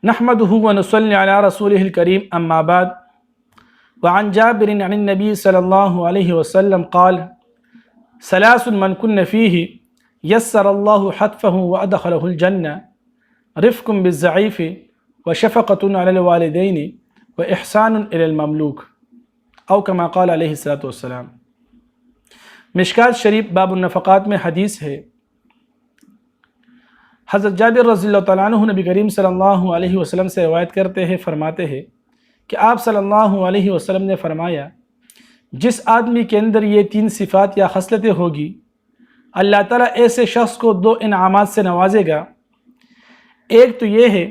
نحمده ونصلي على رسوله الكريم اما بعد وعن جابر عن النبي صلى الله عليه وسلم قال ثلاث من كن فيه يسر الله حتفه وأدخله الجنة رفق بالضعيف وشفقة على الوالدين وإحسان إلى المملوك او كما قال علیہ الصلوۃ والسلام۔ مشکات شریف باب النفقات میں حدیث ہے، حضرت جابر رضی اللہ تعالیٰ عنہ نبی کریم صلی اللہ علیہ وسلم سے روایت کرتے ہیں، فرماتے ہیں کہ آپ صلی اللہ علیہ وسلم نے فرمایا، جس آدمی کے اندر یہ تین صفات یا خصلتیں ہوگی، اللہ تعالیٰ ایسے شخص کو دو انعامات سے نوازے گا۔ ایک تو یہ ہے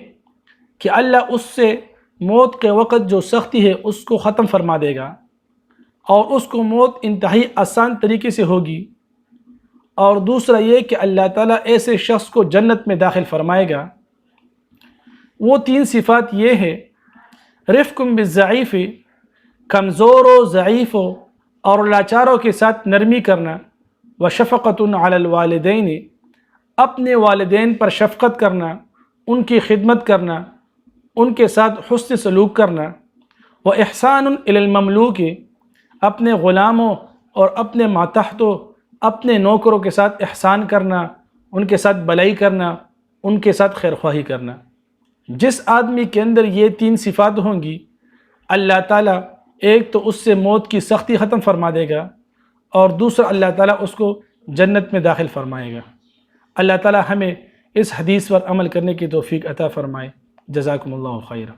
کہ اللہ اس سے موت کے وقت جو سختی ہے اس کو ختم فرما دے گا، اور اس کو موت انتہائی آسان طریقے سے ہوگی۔ اور دوسرا یہ کہ اللہ تعالیٰ ایسے شخص کو جنت میں داخل فرمائے گا۔ وہ تین صفات یہ ہے، رفق بالضعیف، کمزور و ضعیف اور لاچاروں کے ساتھ نرمی کرنا، وشفقۃ علی الوالدین، اپنے والدین پر شفقت کرنا، ان کی خدمت کرنا، ان کے ساتھ حسن سلوک کرنا، واحسان الی المملوک، اپنے غلاموں اور اپنے ماتحتوں، اپنے نوکروں کے ساتھ احسان کرنا، ان کے ساتھ بلائی کرنا، ان کے ساتھ خیرخواہی کرنا۔ جس آدمی کے اندر یہ تین صفات ہوں گی، اللہ تعالیٰ ایک تو اس سے موت کی سختی ختم فرما دے گا، اور دوسرا اللہ تعالیٰ اس کو جنت میں داخل فرمائے گا۔ اللہ تعالیٰ ہمیں اس حدیث پر عمل کرنے کی توفیق عطا فرمائے۔ جزاکم اللہ خیرا۔